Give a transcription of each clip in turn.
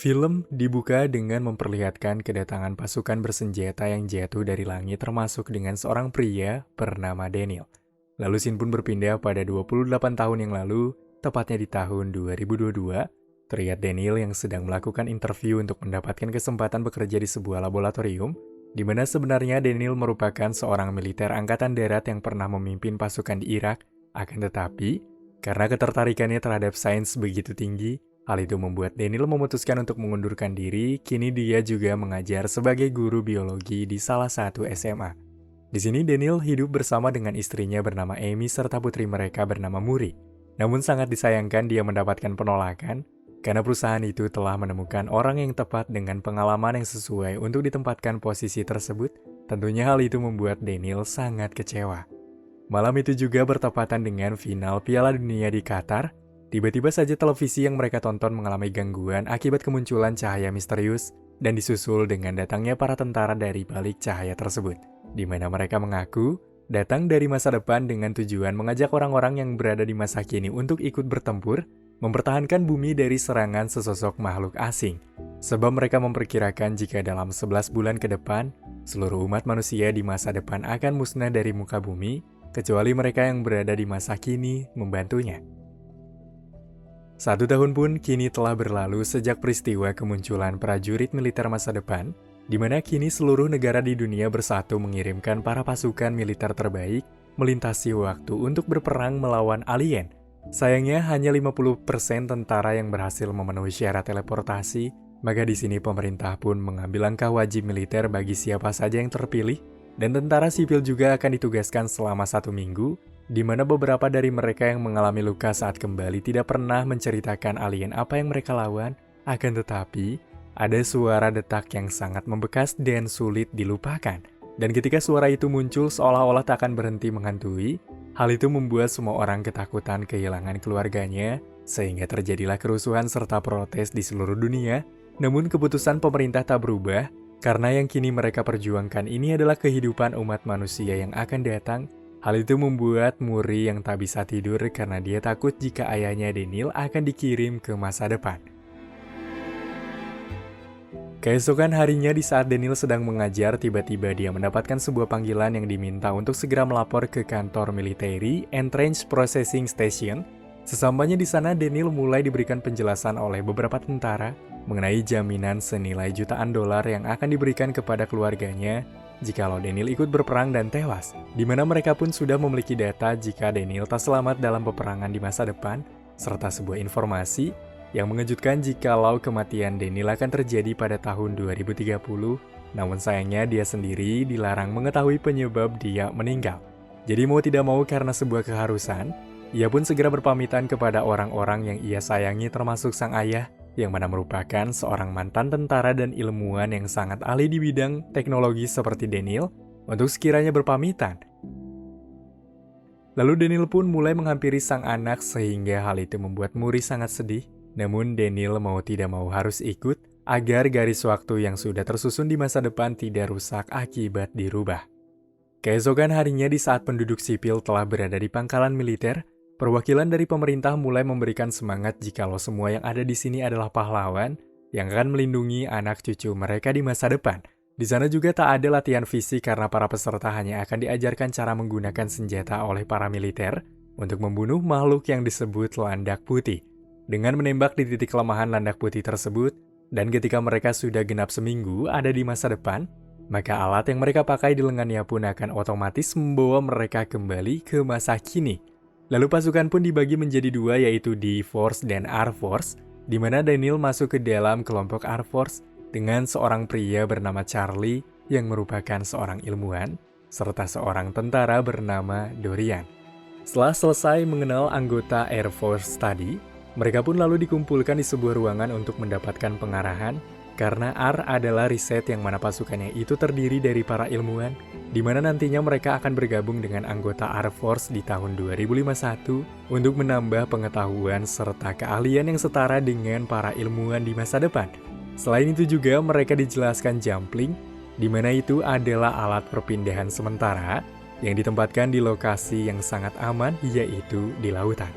Film dibuka dengan memperlihatkan kedatangan pasukan bersenjata yang jatuh dari langit termasuk dengan seorang pria bernama Daniel. Lalu scene pun berpindah pada 28 tahun yang lalu, tepatnya di tahun 2022, terlihat Daniel yang sedang melakukan interview untuk mendapatkan kesempatan bekerja di sebuah laboratorium, di mana sebenarnya Daniel merupakan seorang militer angkatan darat yang pernah memimpin pasukan di Irak, akan tetapi, karena ketertarikannya terhadap sains begitu tinggi, hal itu membuat Daniel memutuskan untuk mengundurkan diri. Kini dia juga mengajar sebagai guru biologi di salah satu SMA. Di sini Daniel hidup bersama dengan istrinya bernama Amy serta putri mereka bernama Muri. Namun sangat disayangkan dia mendapatkan penolakan karena perusahaan itu telah menemukan orang yang tepat dengan pengalaman yang sesuai untuk ditempatkan posisi tersebut. Tentunya hal itu membuat Daniel sangat kecewa. Malam itu juga bertepatan dengan final Piala Dunia di Qatar. Tiba-tiba saja televisi yang mereka tonton mengalami gangguan akibat kemunculan cahaya misterius dan disusul dengan datangnya para tentara dari balik cahaya tersebut, di mana mereka mengaku datang dari masa depan dengan tujuan mengajak orang-orang yang berada di masa kini untuk ikut bertempur, mempertahankan bumi dari serangan sesosok makhluk asing. Sebab mereka memperkirakan jika dalam 11 bulan ke depan, seluruh umat manusia di masa depan akan musnah dari muka bumi, kecuali mereka yang berada di masa kini membantunya. 1 tahun pun kini telah berlalu sejak peristiwa kemunculan prajurit militer masa depan, di mana kini seluruh negara di dunia bersatu mengirimkan para pasukan militer terbaik melintasi waktu untuk berperang melawan alien. Sayangnya hanya 50% tentara yang berhasil memenuhi syarat teleportasi, maka di sini pemerintah pun mengambil langkah wajib militer bagi siapa saja yang terpilih, dan tentara sipil juga akan ditugaskan selama 1 minggu, di mana beberapa dari mereka yang mengalami luka saat kembali tidak pernah menceritakan alien apa yang mereka lawan, akan tetapi ada suara detak yang sangat membekas dan sulit dilupakan. Dan ketika suara itu muncul seolah-olah tak akan berhenti menghantui, hal itu membuat semua orang ketakutan kehilangan keluarganya, sehingga terjadilah kerusuhan serta protes di seluruh dunia. Namun keputusan pemerintah tak berubah, karena yang kini mereka perjuangkan ini adalah kehidupan umat manusia yang akan datang. Hal itu membuat Muri yang tak bisa tidur karena dia takut jika ayahnya Daniel akan dikirim ke masa depan. Keesokan harinya di saat Daniel sedang mengajar, tiba-tiba dia mendapatkan sebuah panggilan yang diminta untuk segera melapor ke kantor Military Entrance Processing Station. Sesampainya di sana, Daniel mulai diberikan penjelasan oleh beberapa tentara mengenai jaminan senilai jutaan dolar yang akan diberikan kepada keluarganya jikalau Daniel ikut berperang dan tewas, di mana mereka pun sudah memiliki data jika Daniel tak selamat dalam peperangan di masa depan, serta sebuah informasi yang mengejutkan jikalau kematian Daniel akan terjadi pada tahun 2030, namun sayangnya dia sendiri dilarang mengetahui penyebab dia meninggal. Jadi mau tidak mau karena sebuah keharusan, ia pun segera berpamitan kepada orang-orang yang ia sayangi termasuk sang ayah, yang mana merupakan seorang mantan tentara dan ilmuwan yang sangat ahli di bidang teknologi seperti Daniel, untuk sekiranya berpamitan. Lalu Daniel pun mulai menghampiri sang anak sehingga hal itu membuat Muri sangat sedih, namun Daniel mau tidak mau harus ikut agar garis waktu yang sudah tersusun di masa depan tidak rusak akibat dirubah. Keesokan harinya di saat penduduk sipil telah berada di pangkalan militer, perwakilan dari pemerintah mulai memberikan semangat jikalau semua yang ada di sini adalah pahlawan yang akan melindungi anak cucu mereka di masa depan. Di sana juga tak ada latihan fisik karena para peserta hanya akan diajarkan cara menggunakan senjata oleh para militer untuk membunuh makhluk yang disebut landak putih. Dengan menembak di titik kelemahan landak putih tersebut, dan ketika mereka sudah genap seminggu ada di masa depan, maka alat yang mereka pakai di lengannya pun akan otomatis membawa mereka kembali ke masa kini. Lalu pasukan pun dibagi menjadi 2, yaitu D-Force dan R-Force, di mana Daniel masuk ke dalam kelompok R-Force dengan seorang pria bernama Charlie yang merupakan seorang ilmuwan, serta seorang tentara bernama Dorian. Setelah selesai mengenal anggota Air Force tadi, mereka pun lalu dikumpulkan di sebuah ruangan untuk mendapatkan pengarahan, karena R adalah riset yang mana pasukannya itu terdiri dari para ilmuwan, di mana nantinya mereka akan bergabung dengan anggota Air Force di tahun 2051 untuk menambah pengetahuan serta keahlian yang setara dengan para ilmuwan di masa depan. Selain itu juga mereka dijelaskan jumpling, di mana itu adalah alat perpindahan sementara yang ditempatkan di lokasi yang sangat aman, yaitu di lautan.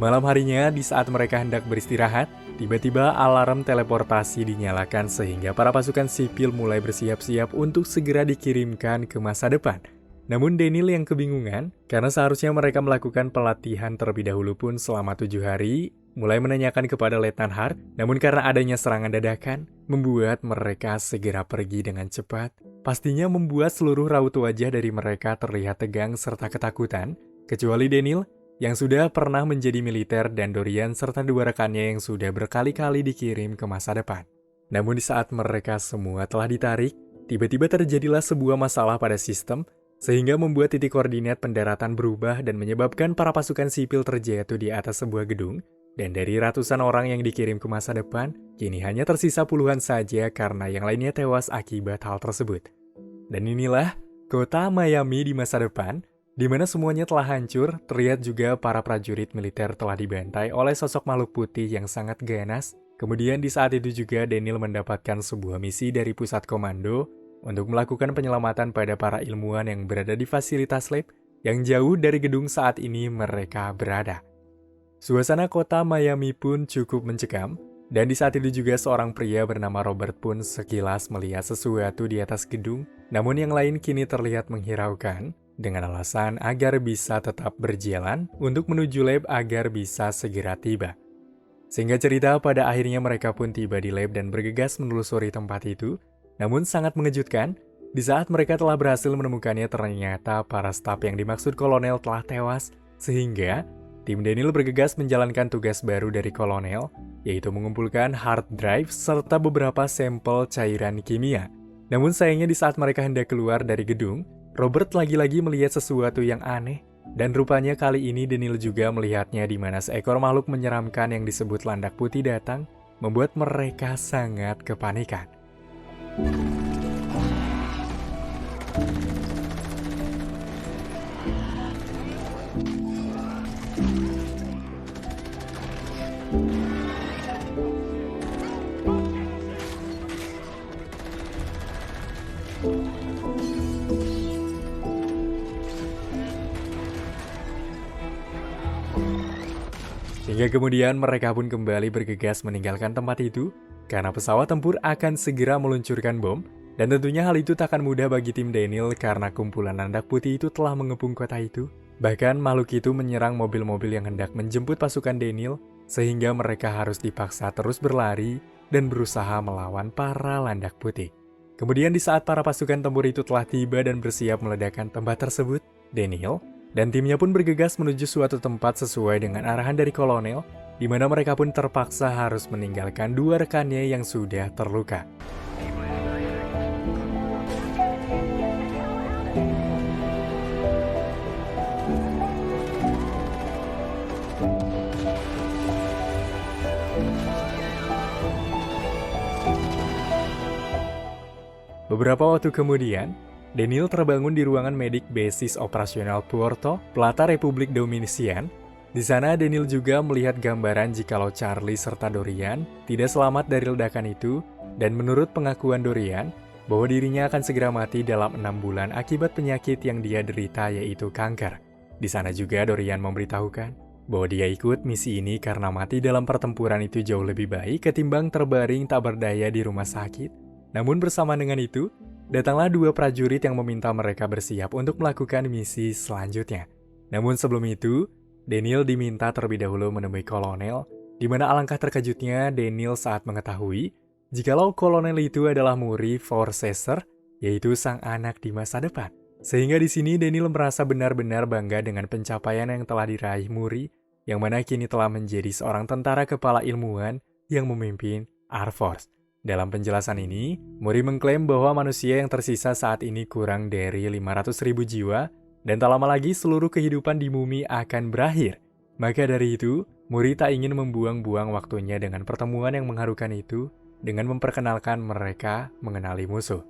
Malam harinya, di saat mereka hendak beristirahat, tiba-tiba alarm teleportasi dinyalakan sehingga para pasukan sipil mulai bersiap-siap untuk segera dikirimkan ke masa depan. Namun Daniel yang kebingungan, karena seharusnya mereka melakukan pelatihan terlebih dahulu pun selama 7 hari, mulai menanyakan kepada Letnan Hart, namun karena adanya serangan dadakan, membuat mereka segera pergi dengan cepat. Pastinya membuat seluruh raut wajah dari mereka terlihat tegang serta ketakutan, kecuali Daniel yang sudah pernah menjadi militer dan Dorian serta 2 rekannya yang sudah berkali-kali dikirim ke masa depan. Namun di saat mereka semua telah ditarik, tiba-tiba terjadilah sebuah masalah pada sistem, sehingga membuat titik koordinat pendaratan berubah dan menyebabkan para pasukan sipil terjatuh di atas sebuah gedung, dan dari ratusan orang yang dikirim ke masa depan, kini hanya tersisa puluhan saja karena yang lainnya tewas akibat hal tersebut. Dan inilah kota Miami di masa depan, di mana semuanya telah hancur. Terlihat juga para prajurit militer telah dibantai oleh sosok makhluk putih yang sangat ganas. Kemudian di saat itu juga Daniel mendapatkan sebuah misi dari pusat komando untuk melakukan penyelamatan pada para ilmuwan yang berada di fasilitas lab yang jauh dari gedung saat ini mereka berada. Suasana kota Miami pun cukup mencekam, dan di saat itu juga seorang pria bernama Robert pun sekilas melihat sesuatu di atas gedung, namun yang lain kini terlihat menghiraukan, dengan alasan agar bisa tetap berjalan untuk menuju lab agar bisa segera tiba. Sehingga cerita pada akhirnya mereka pun tiba di lab dan bergegas menelusuri tempat itu, namun sangat mengejutkan, di saat mereka telah berhasil menemukannya ternyata para staf yang dimaksud kolonel telah tewas, sehingga tim Daniel bergegas menjalankan tugas baru dari kolonel, yaitu mengumpulkan hard drive serta beberapa sampel cairan kimia. Namun sayangnya di saat mereka hendak keluar dari gedung, Robert lagi-lagi melihat sesuatu yang aneh, dan rupanya kali ini Daniel juga melihatnya di mana seekor makhluk menyeramkan yang disebut landak putih datang, membuat mereka sangat kepanikan. Hingga kemudian mereka pun kembali bergegas meninggalkan tempat itu, karena pesawat tempur akan segera meluncurkan bom, dan tentunya hal itu tak akan mudah bagi tim Daniel karena kumpulan landak putih itu telah mengepung kota itu. Bahkan makhluk itu menyerang mobil-mobil yang hendak menjemput pasukan Daniel, sehingga mereka harus dipaksa terus berlari dan berusaha melawan para landak putih. Kemudian di saat para pasukan tempur itu telah tiba dan bersiap meledakkan tempat tersebut, Daniel dan timnya pun bergegas menuju suatu tempat sesuai dengan arahan dari kolonel, di mana mereka pun terpaksa harus meninggalkan 2 rekannya yang sudah terluka. Beberapa waktu kemudian, Daniel terbangun di ruangan medik Basis Operasional Puerto Plata Republik Dominican. Di sana Daniel juga melihat gambaran jikalau Charlie serta Dorian tidak selamat dari ledakan itu, dan menurut pengakuan Dorian, bahwa dirinya akan segera mati dalam 6 bulan akibat penyakit yang dia derita yaitu kanker. Di sana juga Dorian memberitahukan bahwa dia ikut misi ini karena mati dalam pertempuran itu jauh lebih baik ketimbang terbaring tak berdaya di rumah sakit. Namun bersama dengan itu, datanglah 2 prajurit yang meminta mereka bersiap untuk melakukan misi selanjutnya. Namun sebelum itu, Daniel diminta terlebih dahulu menemui kolonel, di mana alangkah terkejutnya Daniel saat mengetahui jikalau kolonel itu adalah Muri Forcesser, yaitu sang anak di masa depan. Sehingga di sini Daniel merasa benar-benar bangga dengan pencapaian yang telah diraih Muri, yang mana kini telah menjadi seorang tentara kepala ilmuwan yang memimpin Air Force. Dalam penjelasan ini, Muri mengklaim bahwa manusia yang tersisa saat ini kurang dari 500.000 jiwa, dan tak lama lagi seluruh kehidupan di bumi akan berakhir. Maka dari itu, Muri tak ingin membuang-buang waktunya dengan pertemuan yang mengharukan itu, dengan memperkenalkan mereka mengenali musuh.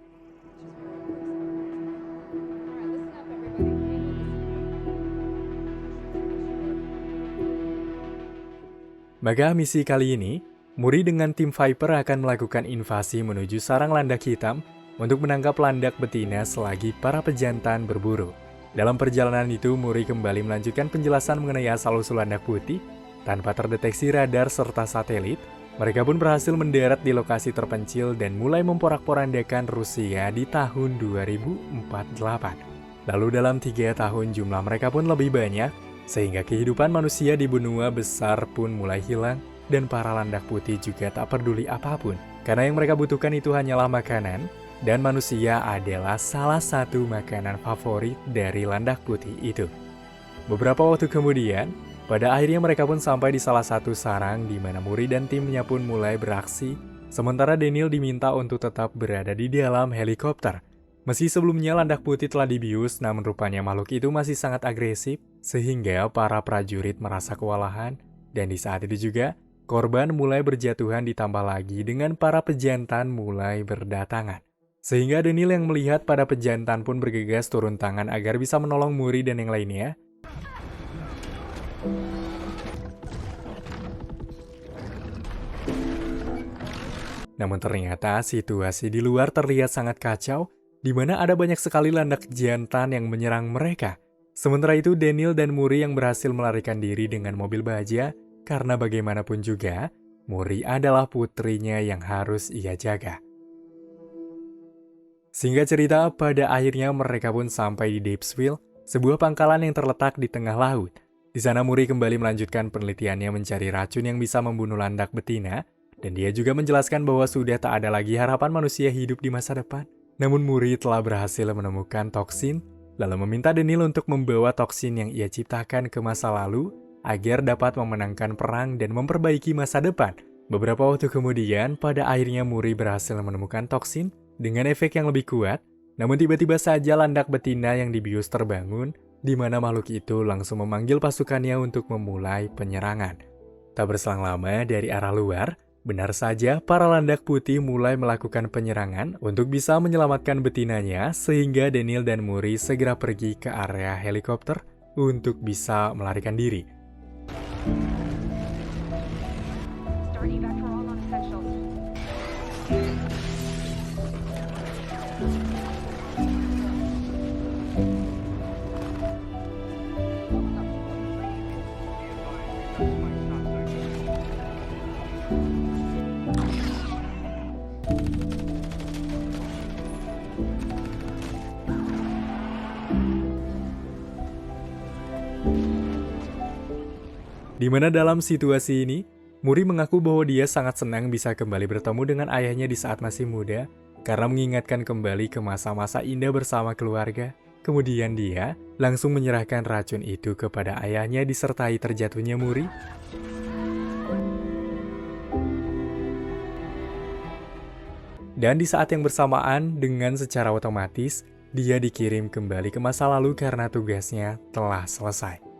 Maka misi kali ini, Muri dengan tim Viper akan melakukan invasi menuju sarang landak hitam untuk menangkap landak betina selagi para pejantan berburu. Dalam perjalanan itu, Muri kembali melanjutkan penjelasan mengenai asal-usul landak putih tanpa terdeteksi radar serta satelit, Mereka pun berhasil mendarat di lokasi terpencil dan mulai memporak-porandakan Rusia di tahun 2048. Lalu dalam 3 tahun jumlah mereka pun lebih banyak, sehingga kehidupan manusia di benua besar pun mulai hilang, dan para landak putih juga tak peduli apapun. Karena yang mereka butuhkan itu hanyalah makanan, dan manusia adalah salah satu makanan favorit dari landak putih itu. Beberapa waktu kemudian, pada akhirnya mereka pun sampai di salah satu sarang di mana Muri dan timnya pun mulai beraksi, sementara Daniel diminta untuk tetap berada di dalam helikopter. Meski sebelumnya landak putih telah dibius, namun rupanya makhluk itu masih sangat agresif, sehingga para prajurit merasa kewalahan, dan di saat itu juga, korban mulai berjatuhan ditambah lagi dengan para pejantan mulai berdatangan. Sehingga Daniel yang melihat pada pejantan pun bergegas turun tangan agar bisa menolong Muri dan yang lainnya. Namun ternyata situasi di luar terlihat sangat kacau, di mana ada banyak sekali landak jantan yang menyerang mereka. Sementara itu Daniel dan Muri yang berhasil melarikan diri dengan mobil baja, karena bagaimanapun juga, Muri adalah putrinya yang harus ia jaga. Singkat cerita, pada akhirnya mereka pun sampai di Deepsville, sebuah pangkalan yang terletak di tengah laut. Di sana Muri kembali melanjutkan penelitiannya mencari racun yang bisa membunuh landak betina, dan dia juga menjelaskan bahwa sudah tak ada lagi harapan manusia hidup di masa depan. Namun Muri telah berhasil menemukan toksin, lalu meminta Daniel untuk membawa toksin yang ia ciptakan ke masa lalu, agar dapat memenangkan perang dan memperbaiki masa depan. Beberapa waktu kemudian, pada akhirnya Muri berhasil menemukan toksin dengan efek yang lebih kuat, namun tiba-tiba saja landak betina yang dibius terbangun, di mana makhluk itu langsung memanggil pasukannya untuk memulai penyerangan. Tak berselang lama dari arah luar, benar saja para landak putih mulai melakukan penyerangan untuk bisa menyelamatkan betinanya, sehingga Daniel dan Muri segera pergi ke area helikopter untuk bisa melarikan diri. Di mana dalam situasi ini, Muri mengaku bahwa dia sangat senang bisa kembali bertemu dengan ayahnya di saat masih muda, karena mengingatkan kembali ke masa-masa indah bersama keluarga. Kemudian dia langsung menyerahkan racun itu kepada ayahnya disertai terjatuhnya Muri. Dan di saat yang bersamaan, dengan secara otomatis, dia dikirim kembali ke masa lalu karena tugasnya telah selesai.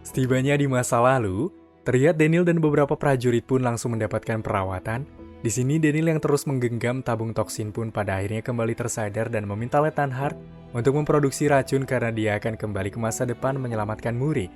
Setibanya di masa lalu, terlihat Daniel dan beberapa prajurit pun langsung mendapatkan perawatan. Di sini Daniel yang terus menggenggam tabung toksin pun pada akhirnya kembali tersadar dan meminta Lethan Hart untuk memproduksi racun karena dia akan kembali ke masa depan menyelamatkan Muri.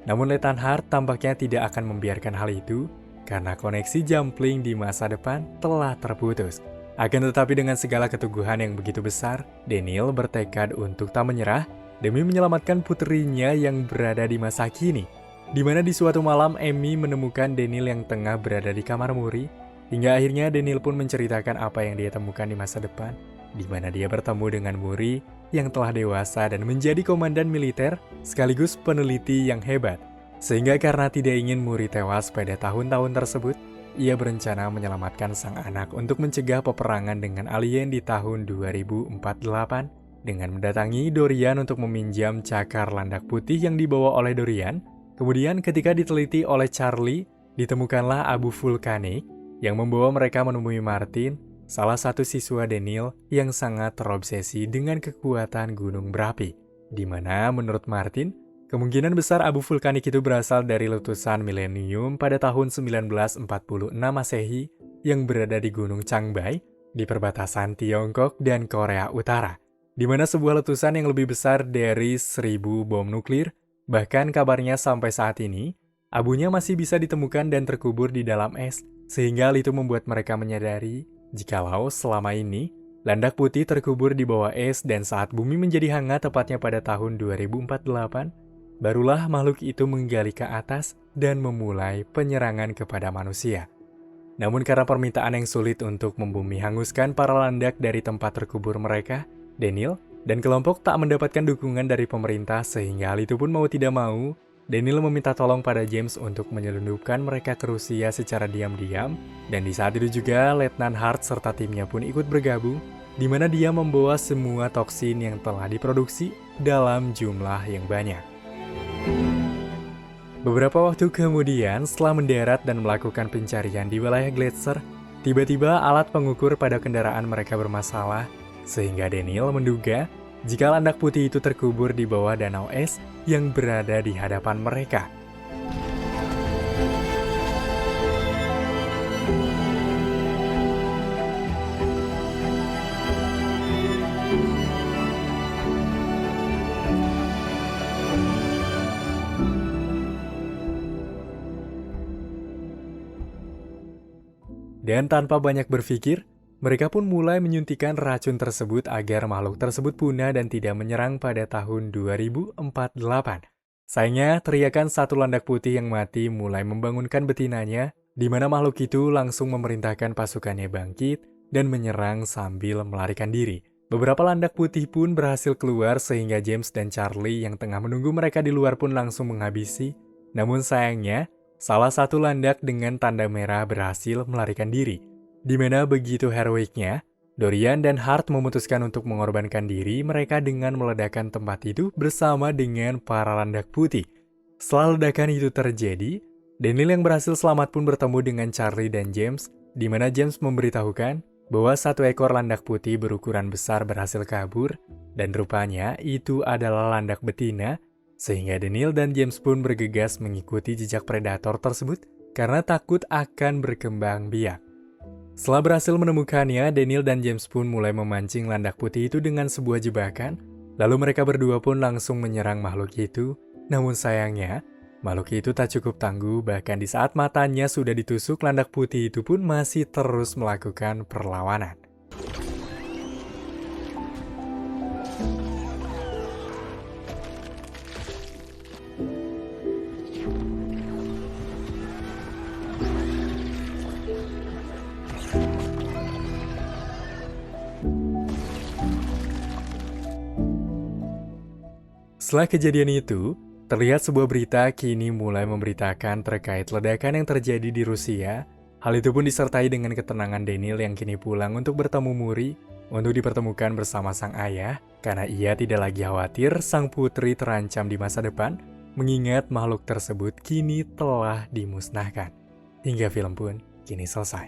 Namun Lethan Hart tampaknya tidak akan membiarkan hal itu karena koneksi Jumpling di masa depan telah terputus. Akan tetapi dengan segala keteguhan yang begitu besar, Daniel bertekad untuk tak menyerah demi menyelamatkan putrinya yang berada di masa kini. Di mana di suatu malam Amy menemukan Daniel yang tengah berada di kamar Muri, hingga akhirnya Daniel pun menceritakan apa yang dia temukan di masa depan, di mana dia bertemu dengan Muri yang telah dewasa dan menjadi komandan militer sekaligus peneliti yang hebat. Sehingga karena tidak ingin Muri tewas pada tahun-tahun tersebut, ia berencana menyelamatkan sang anak untuk mencegah peperangan dengan alien di tahun 2048, dengan mendatangi Dorian untuk meminjam cakar landak putih yang dibawa oleh Dorian. Kemudian ketika diteliti oleh Charlie, ditemukanlah abu vulkanik yang membawa mereka menemui Martin, salah satu siswa Daniel yang sangat terobsesi dengan kekuatan gunung berapi. Di mana menurut Martin, kemungkinan besar abu vulkanik itu berasal dari letusan milenium pada tahun 1946 Masehi yang berada di Gunung Changbai di perbatasan Tiongkok dan Korea Utara. Di mana sebuah letusan yang lebih besar dari 1000 bom nuklir, bahkan kabarnya sampai saat ini, abunya masih bisa ditemukan dan terkubur di dalam es, sehingga hal itu membuat mereka menyadari, jikalau selama ini, landak putih terkubur di bawah es dan saat bumi menjadi hangat tepatnya pada tahun 2048, barulah makhluk itu menggali ke atas dan memulai penyerangan kepada manusia. Namun karena permintaan yang sulit untuk membumi hanguskan para landak dari tempat terkubur mereka, Daniel dan kelompok tak mendapatkan dukungan dari pemerintah sehingga hal itu pun mau tidak mau, Daniel meminta tolong pada James untuk menyelundupkan mereka ke Rusia secara diam-diam, dan di saat itu juga Letnan Hart serta timnya pun ikut bergabung, di mana dia membawa semua toksin yang telah diproduksi dalam jumlah yang banyak. Beberapa waktu kemudian, setelah mendarat dan melakukan pencarian di wilayah Gletser, tiba-tiba alat pengukur pada kendaraan mereka bermasalah, sehingga Daniel menduga jika landak putih itu terkubur di bawah danau es yang berada di hadapan mereka. Dan tanpa banyak berpikir, mereka pun mulai menyuntikkan racun tersebut agar makhluk tersebut punah dan tidak menyerang pada tahun 2048. Sayangnya, teriakan satu landak putih yang mati mulai membangunkan betinanya, di mana makhluk itu langsung memerintahkan pasukannya bangkit dan menyerang sambil melarikan diri. Beberapa landak putih pun berhasil keluar sehingga James dan Charlie yang tengah menunggu mereka di luar pun langsung menghabisi. Namun sayangnya, salah satu landak dengan tanda merah berhasil melarikan diri. Di mana begitu heroiknya, Dorian dan Hart memutuskan untuk mengorbankan diri mereka dengan meledakkan tempat itu bersama dengan para landak putih. Setelah ledakan itu terjadi, Daniel yang berhasil selamat pun bertemu dengan Charlie dan James, di mana James memberitahukan bahwa satu ekor landak putih berukuran besar berhasil kabur, dan rupanya itu adalah landak betina, sehingga Daniel dan James pun bergegas mengikuti jejak predator tersebut karena takut akan berkembang biak. Setelah berhasil menemukannya, Daniel dan James pun mulai memancing landak putih itu dengan sebuah jebakan, lalu mereka berdua pun langsung menyerang makhluk itu. Namun sayangnya, makhluk itu tak cukup tangguh, bahkan di saat matanya sudah ditusuk, landak putih itu pun masih terus melakukan perlawanan. Setelah kejadian itu, terlihat sebuah berita kini mulai memberitakan terkait ledakan yang terjadi di Rusia. Hal itu pun disertai dengan ketenangan Daniel yang kini pulang untuk bertemu Muri untuk dipertemukan bersama sang ayah, karena ia tidak lagi khawatir sang putri terancam di masa depan, mengingat makhluk tersebut kini telah dimusnahkan. Hingga film pun kini selesai.